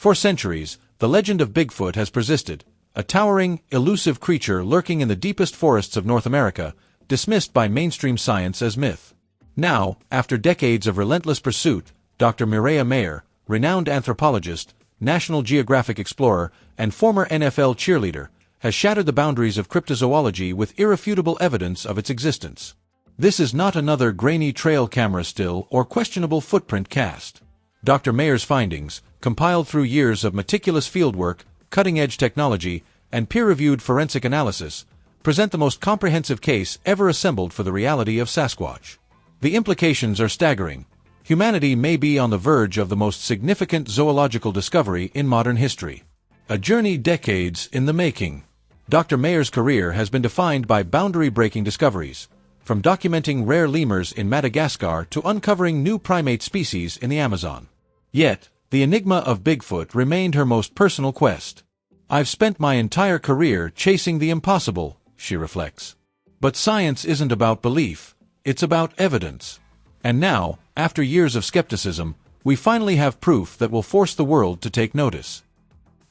For centuries, the legend of Bigfoot has persisted, a towering, elusive creature lurking in the deepest forests of North America, dismissed by mainstream science as myth. Now, after decades of relentless pursuit, Dr. Mireya Mayor, renowned anthropologist, National Geographic explorer, and former NFL cheerleader, has shattered the boundaries of cryptozoology with irrefutable evidence of its existence. This is not another grainy trail camera still or questionable footprint cast. Dr. Mayor's findings, compiled through years of meticulous fieldwork, cutting-edge technology, and peer-reviewed forensic analysis, present the most comprehensive case ever assembled for the reality of Sasquatch. The implications are staggering. Humanity may be on the verge of the most significant zoological discovery in modern history. A journey decades in the making. Dr. Mayor's career has been defined by boundary-breaking discoveries, from documenting rare lemurs in Madagascar to uncovering new primate species in the Amazon. Yet, the enigma of Bigfoot remained her most personal quest. "I've spent my entire career chasing the impossible," she reflects. But science isn't about belief, it's about evidence. And now, after years of skepticism, we finally have proof that will force the world to take notice.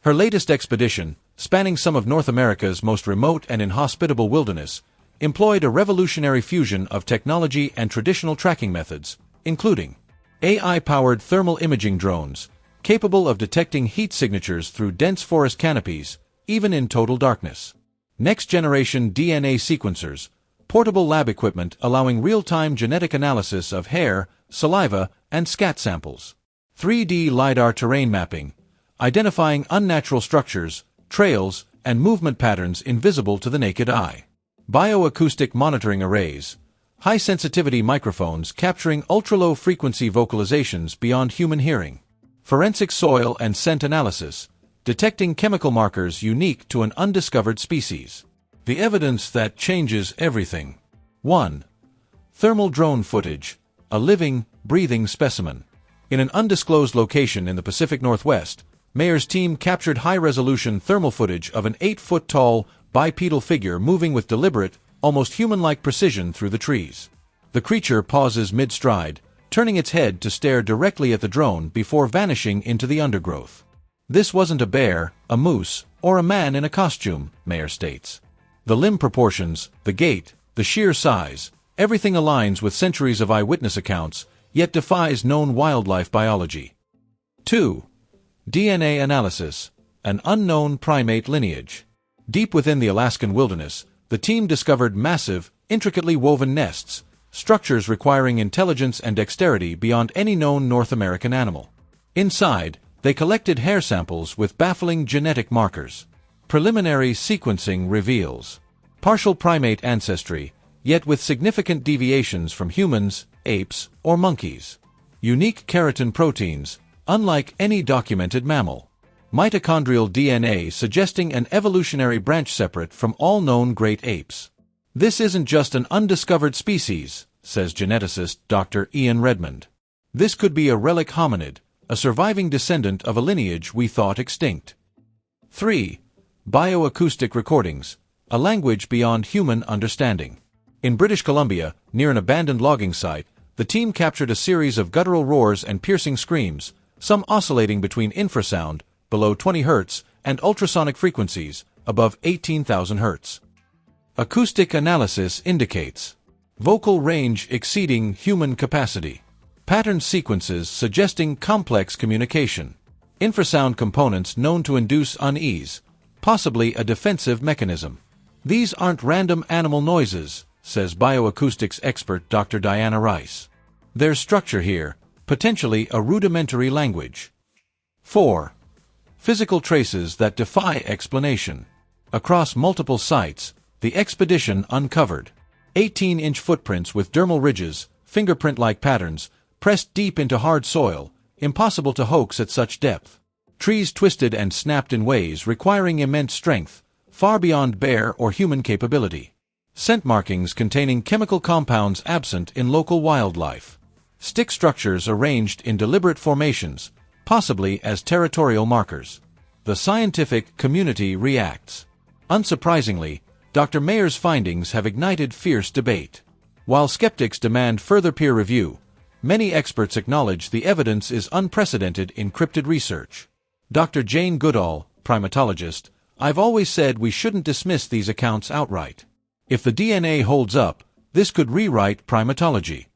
Her latest expedition, spanning some of North America's most remote and inhospitable wilderness, employed a revolutionary fusion of technology and traditional tracking methods, including AI-powered thermal imaging drones, capable of detecting heat signatures through dense forest canopies, even in total darkness. Next-generation DNA sequencers, portable lab equipment allowing real-time genetic analysis of hair, saliva, and scat samples. 3D LiDAR terrain mapping, identifying unnatural structures, trails, and movement patterns invisible to the naked eye. Bioacoustic monitoring arrays, high-sensitivity microphones capturing ultra-low frequency vocalizations beyond human hearing. Forensic soil and scent analysis, detecting chemical markers unique to an undiscovered species. The evidence that changes everything. 1. Thermal drone footage, a living, breathing specimen. In an undisclosed location in the Pacific Northwest, Mayor's team captured high-resolution thermal footage of an 8-foot-tall, bipedal figure moving with deliberate, almost human-like precision through the trees. The creature pauses mid-stride, turning its head to stare directly at the drone before vanishing into the undergrowth. This wasn't a bear, a moose, or a man in a costume, Mayor states. The limb proportions, the gait, the sheer size, everything aligns with centuries of eyewitness accounts, yet defies known wildlife biology. 2. DNA analysis, an unknown primate lineage. Deep within the Alaskan wilderness, the team discovered massive, intricately woven nests, structures requiring intelligence and dexterity beyond any known North American animal. Inside, they collected hair samples with baffling genetic markers. Preliminary sequencing reveals partial primate ancestry, yet with significant deviations from humans, apes, or monkeys. Unique keratin proteins, unlike any documented mammal. Mitochondrial DNA suggesting an evolutionary branch separate from all known great apes. This isn't just an undiscovered species, says geneticist Dr. Ian Redmond. This could be a relic hominid, a surviving descendant of a lineage we thought extinct. 3. Bioacoustic recordings, a language beyond human understanding. In British Columbia, near an abandoned logging site, the team captured a series of guttural roars and piercing screams, some oscillating between infrasound, below 20 Hz, and ultrasonic frequencies, above 18,000 Hz. Acoustic analysis indicates vocal range exceeding human capacity. Pattern sequences suggesting complex communication. Infrasound components known to induce unease, possibly a defensive mechanism. These aren't random animal noises, says bioacoustics expert Dr. Diana Rice. There's structure here, potentially a rudimentary language. 4. Physical traces that defy explanation. Across multiple sites, the expedition uncovered 18-inch footprints with dermal ridges, fingerprint-like patterns, pressed deep into hard soil, impossible to hoax at such depth. Trees twisted and snapped in ways requiring immense strength, far beyond bear or human capability. Scent markings containing chemical compounds absent in local wildlife. Stick structures arranged in deliberate formations, possibly as territorial markers. The scientific community reacts. Unsurprisingly, Dr. Mayor's findings have ignited fierce debate. While skeptics demand further peer review, many experts acknowledge the evidence is unprecedented in cryptid research. Dr. Jane Goodall, primatologist, I've always said we shouldn't dismiss these accounts outright. If the DNA holds up, this could rewrite primatology.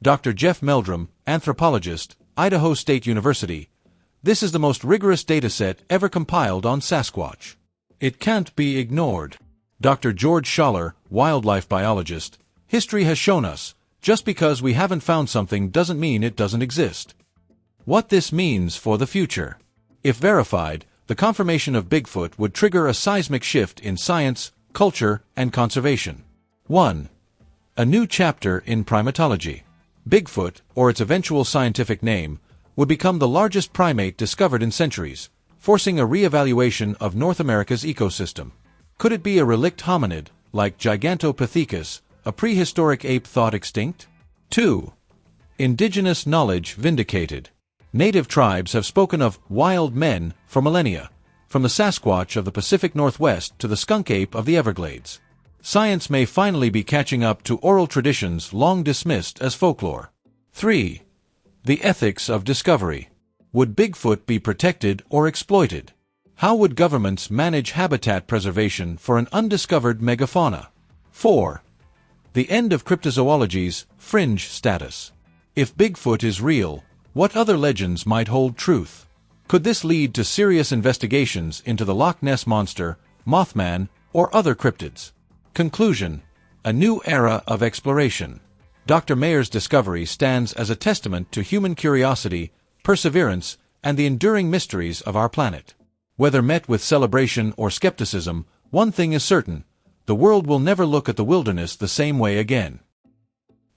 Dr. Jeff Meldrum, anthropologist, Idaho State University, this is the most rigorous dataset ever compiled on Sasquatch. It can't be ignored. Dr. George Schaller, wildlife biologist, history has shown us, just because we haven't found something doesn't mean it doesn't exist. What this means for the future. If verified, the confirmation of Bigfoot would trigger a seismic shift in science, culture, and conservation. 1. A new chapter in primatology. Bigfoot, or its eventual scientific name, would become the largest primate discovered in centuries, forcing a re-evaluation of North America's ecosystem. Could it be a relict hominid, like Gigantopithecus, a prehistoric ape thought extinct? 2. Indigenous knowledge vindicated. Native tribes have spoken of wild men for millennia, from the Sasquatch of the Pacific Northwest to the skunk ape of the Everglades. Science may finally be catching up to oral traditions long dismissed as folklore. 3. The ethics of discovery. Would Bigfoot be protected or exploited? How would governments manage habitat preservation for an undiscovered megafauna? 4. The end of cryptozoology's fringe status. If Bigfoot is real, what other legends might hold truth? Could this lead to serious investigations into the Loch Ness Monster, Mothman, or other cryptids? Conclusion: a new era of exploration. Dr. Mayor's discovery stands as a testament to human curiosity, perseverance, and the enduring mysteries of our planet. Whether met with celebration or skepticism, one thing is certain: the world will never look at the wilderness the same way again.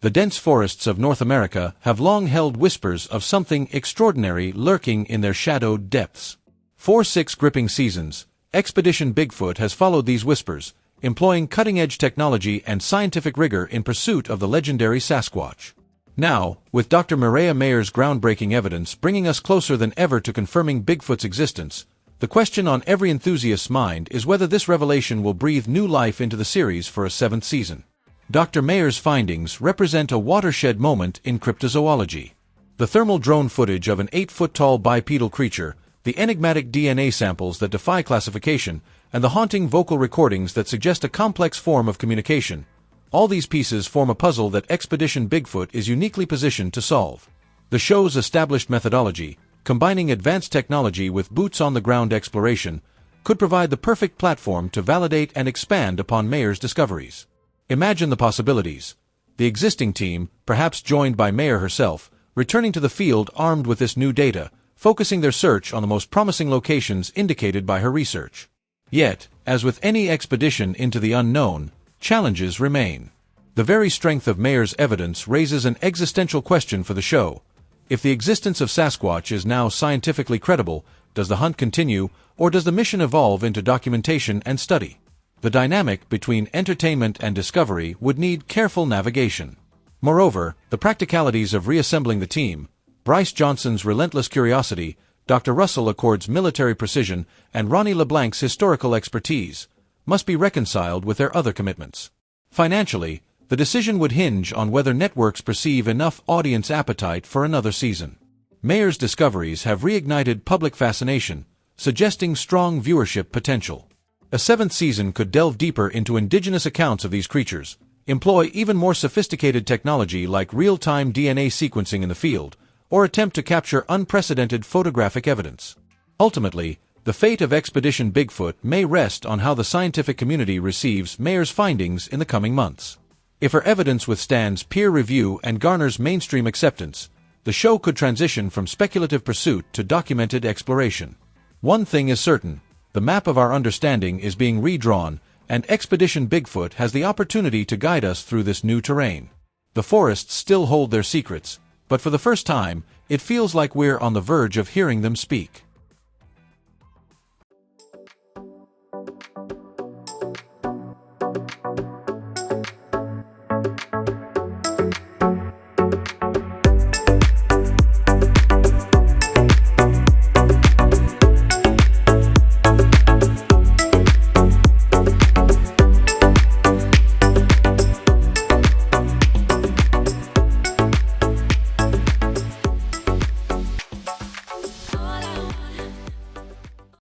The dense forests of North America have long held whispers of something extraordinary lurking in their shadowed depths. For 6 gripping seasons, Expedition Bigfoot has followed these whispers, employing cutting-edge technology and scientific rigor in pursuit of the legendary Sasquatch. Now, with Dr. Mireya Mayor's groundbreaking evidence bringing us closer than ever to confirming Bigfoot's existence, the question on every enthusiast's mind is whether this revelation will breathe new life into the series for a 7th season. Dr. Mayor's findings represent a watershed moment in cryptozoology. The thermal drone footage of an 8-foot-tall bipedal creature, the enigmatic DNA samples that defy classification, and the haunting vocal recordings that suggest a complex form of communication, all these pieces form a puzzle that Expedition Bigfoot is uniquely positioned to solve. The show's established methodology, combining advanced technology with boots-on-the-ground exploration, could provide the perfect platform to validate and expand upon Mayor's discoveries. Imagine the possibilities. The existing team, perhaps joined by Mayor herself, returning to the field armed with this new data, focusing their search on the most promising locations indicated by her research. Yet, as with any expedition into the unknown, challenges remain. The very strength of Mayor's evidence raises an existential question for the show. If the existence of Sasquatch is now scientifically credible, does the hunt continue, or does the mission evolve into documentation and study? The dynamic between entertainment and discovery would need careful navigation. Moreover, the practicalities of reassembling the team, Bryce Johnson's relentless curiosity, Dr. Russell Accord's military precision, and Ronnie LeBlanc's historical expertise, must be reconciled with their other commitments. Financially, the decision would hinge on whether networks perceive enough audience appetite for another season. Mayor's discoveries have reignited public fascination, suggesting strong viewership potential. A 7th season could delve deeper into indigenous accounts of these creatures, employ even more sophisticated technology like real-time DNA sequencing in the field, or attempt to capture unprecedented photographic evidence. Ultimately, the fate of Expedition Bigfoot may rest on how the scientific community receives Mayor's findings in the coming months. If her evidence withstands peer review and garners mainstream acceptance, the show could transition from speculative pursuit to documented exploration. One thing is certain: the map of our understanding is being redrawn, and Expedition Bigfoot has the opportunity to guide us through this new terrain. The forests still hold their secrets, but for the first time, it feels like we're on the verge of hearing them speak.